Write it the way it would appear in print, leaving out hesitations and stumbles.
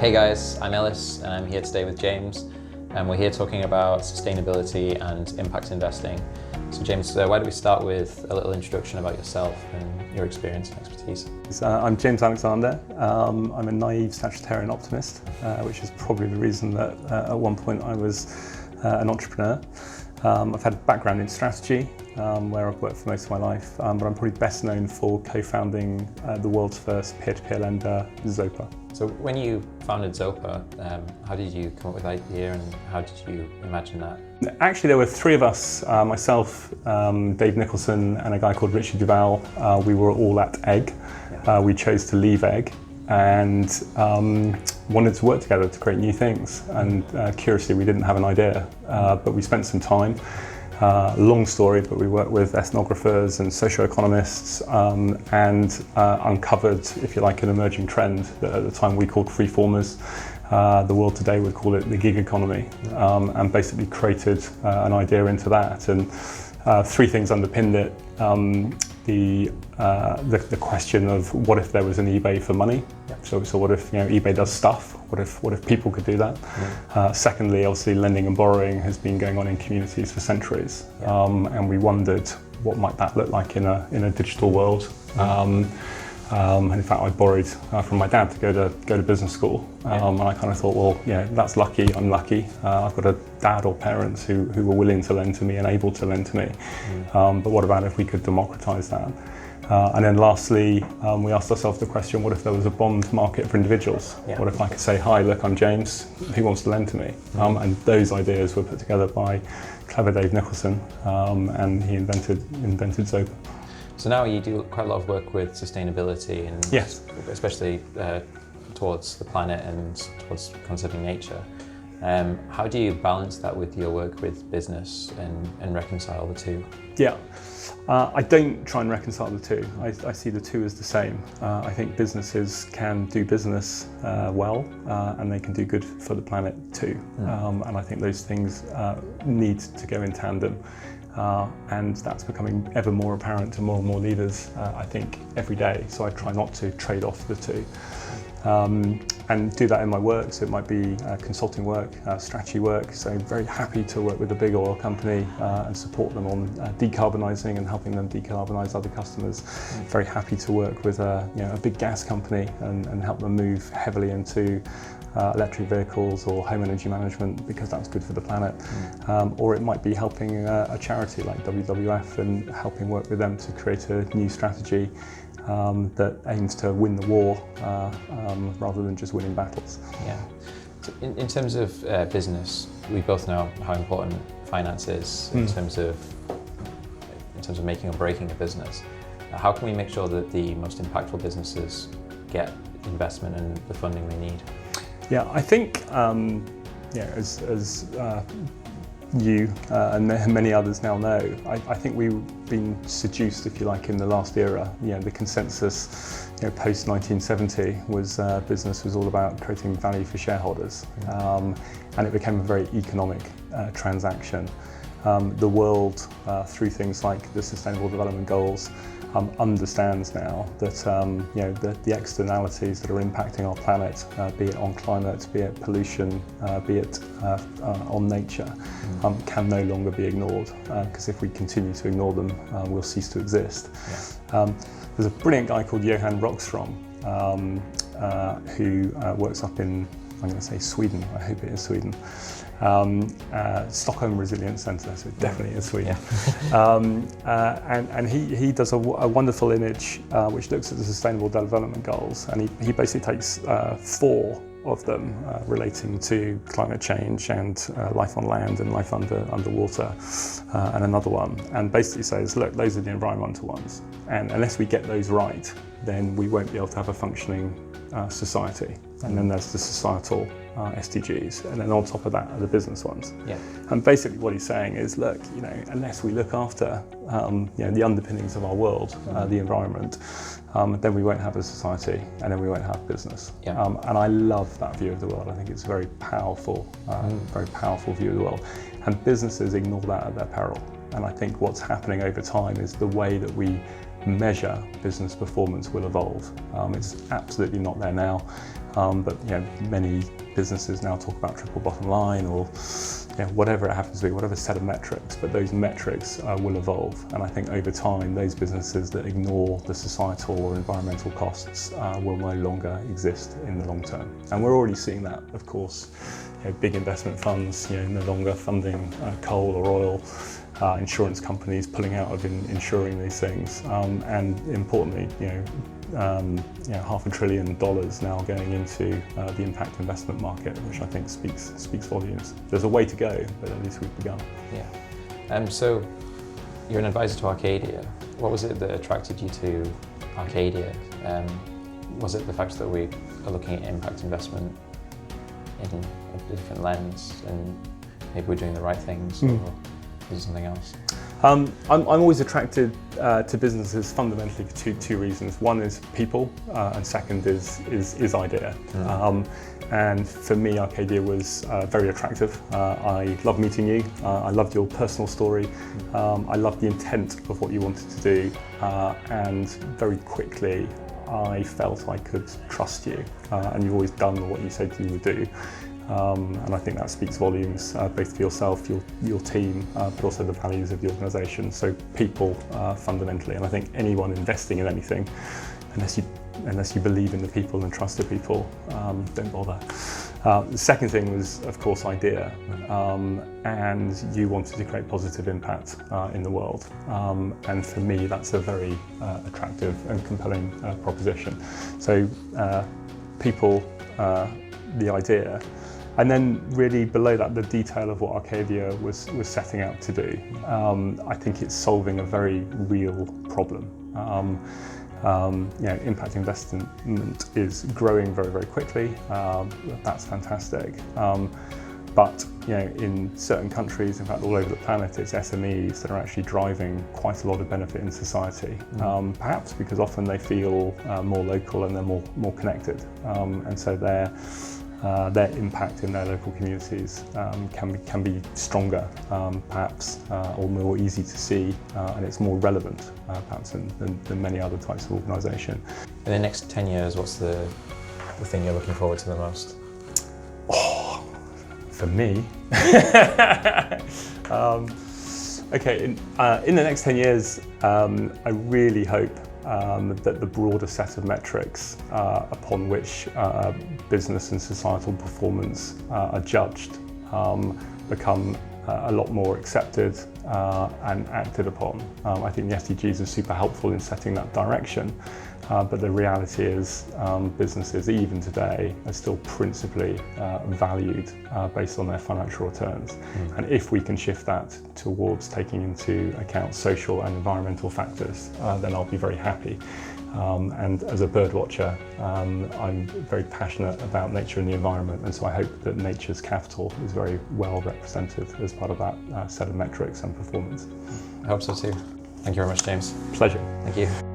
Hey guys, I'm Ellis and I'm here today with James, and we're here talking about sustainability and impact investing. So James, why don't we start with a little introduction about yourself and your experience and expertise. I'm James Alexander. I'm a naive Sagittarian optimist, which is probably the reason that at one point I was an entrepreneur. I've had a background in strategy, where I've worked for most of my life, but I'm probably best known for co-founding the world's first peer-to-peer lender, Zopa. So when you founded Zopa, how did you come up with the idea and how did you imagine that? Actually, there were three of us, myself, Dave Nicholson and a guy called Richard Duval. We were all at Egg. We chose to leave Egg and wanted to work together to create new things. And curiously, we didn't have an idea, but we spent some time. Long story, but we worked with ethnographers and socioeconomists and uncovered, if you like, an emerging trend that at the time we called freeformers. The world today would call it the gig economy, and basically created an idea into that. And three things underpinned it. The question of what if there was an eBay for money? So what if eBay does stuff? What if people could do that? Secondly, obviously, lending and borrowing has been going on in communities for centuries, and we wondered what might that look like in a digital world. And in fact, I borrowed from my dad to go to business school, and I kind of thought, well, that's lucky. I'm lucky. I've got a dad or parents who were willing to lend to me and able to lend to me. But what about if we could democratise that? And then lastly, we asked ourselves the question, what if there was a bond market for individuals? What if I could say, hi, look, I'm James, who wants to lend to me? And those ideas were put together by clever Dave Nicholson, and he invented Zopa. So now you do quite a lot of work with sustainability and especially towards the planet and towards conserving nature. How do you balance that with your work with business and reconcile the two? I don't try and reconcile the two. I see the two as the same. I think businesses can do business well, and they can do good for the planet too. And I think those things need to go in tandem. And that's becoming ever more apparent to more and more leaders, I think, every day. So I try not to trade off the two. And do that in my work. So it might be consulting work, strategy work. So I'm very happy to work with a big oil company and support them on decarbonising and helping them decarbonise other customers. Very happy to work with a big gas company and help them move heavily into electric vehicles or home energy management because that's good for the planet. Or it might be helping a charity like WWF and helping work with them to create a new strategy that aims to win the war rather than just winning battles. So in terms of business, we both know how important finance is in terms of making or breaking a business. How can we make sure that the most impactful businesses get investment and the funding they need? I think as you and many others now know, I think we've been seduced, if you like, in the last era. The consensus post 1970 was business was all about creating value for shareholders, and it became a very economic transaction. The world, through things like the Sustainable Development Goals, understands now that the externalities that are impacting our planet, be it on climate, be it pollution, be it on nature, can no longer be ignored, because if we continue to ignore them, we'll cease to exist. There's a brilliant guy called Johan Rockström who works up in, I'm going to say Sweden, I hope it is Sweden. Stockholm Resilience Centre, so definitely in Sweden. And he does a wonderful image which looks at the Sustainable Development Goals, and he basically takes four of them relating to climate change and life on land and life underwater, and another one, and basically says, look, those are the environmental ones, and unless we get those right, then we won't be able to have a functioning society. And then there's the societal SDGs, and then on top of that are the business ones. And basically what he's saying is, look, unless we look after the underpinnings of our world, the environment, then we won't have a society, and then we won't have business. And I love that view of the world. I think it's a very powerful view of the world. And businesses ignore that at their peril. And I think what's happening over time is the way that we measure business performance will evolve. It's absolutely not there now, but many businesses now talk about triple bottom line or whatever it happens to be, whatever set of metrics, but those metrics will evolve. And I think over time, those businesses that ignore the societal or environmental costs will no longer exist in the long term. And we're already seeing that, of course. Big investment funds no longer funding coal or oil, insurance companies pulling out of insuring these things, and importantly, $500 billion now going into the impact investment market, which I think speaks volumes. There's a way to go, but at least we've begun. Yeah. So you're an advisor to Arkadia. What was it that attracted you to Arkadia? Was it the fact that we are looking at impact investment in a different lens, and maybe we're doing the right things, or is it something else? I'm always attracted to businesses fundamentally for two reasons. One is people, and second is idea. And for me, Arkadia was very attractive. I loved meeting you. I loved your personal story. I loved the intent of what you wanted to do, and very quickly I felt I could trust you, and you've always done what you said you would do. And I think that speaks volumes, both for yourself, your team, but also the values of the organisation. So people, fundamentally, and I think anyone investing in anything, unless you believe in the people and trust the people, don't bother. The second thing was, of course, idea, and you wanted to create positive impact in the world. And for me, that's a very attractive and compelling proposition. So people, the idea, and then really below that, the detail of what Arkadia was setting out to do. I think it's solving a very real problem. Impact investment is growing very, very quickly. That's fantastic. But in certain countries, in fact all over the planet, it's SMEs that are actually driving quite a lot of benefit in society. Perhaps because often they feel more local and they're more connected, and so their impact in their local communities can be stronger, perhaps, or more easy to see, and it's more relevant, perhaps, than many other types of organisation. In the next 10 years, what's the thing you're looking forward to the most? For me, okay. In the next 10 years, I really hope that the broader set of metrics upon which business and societal performance are judged become a lot more accepted and acted upon. I think the SDGs are super helpful in setting that direction, but the reality is businesses, even today, are still principally valued based on their financial returns. And if we can shift that towards taking into account social and environmental factors, then I'll be very happy. And as a bird watcher, I'm very passionate about nature and the environment, and so I hope that nature's capital is very well represented as part of that set of metrics and performance. I hope so too. Thank you very much, James. Pleasure. Thank you.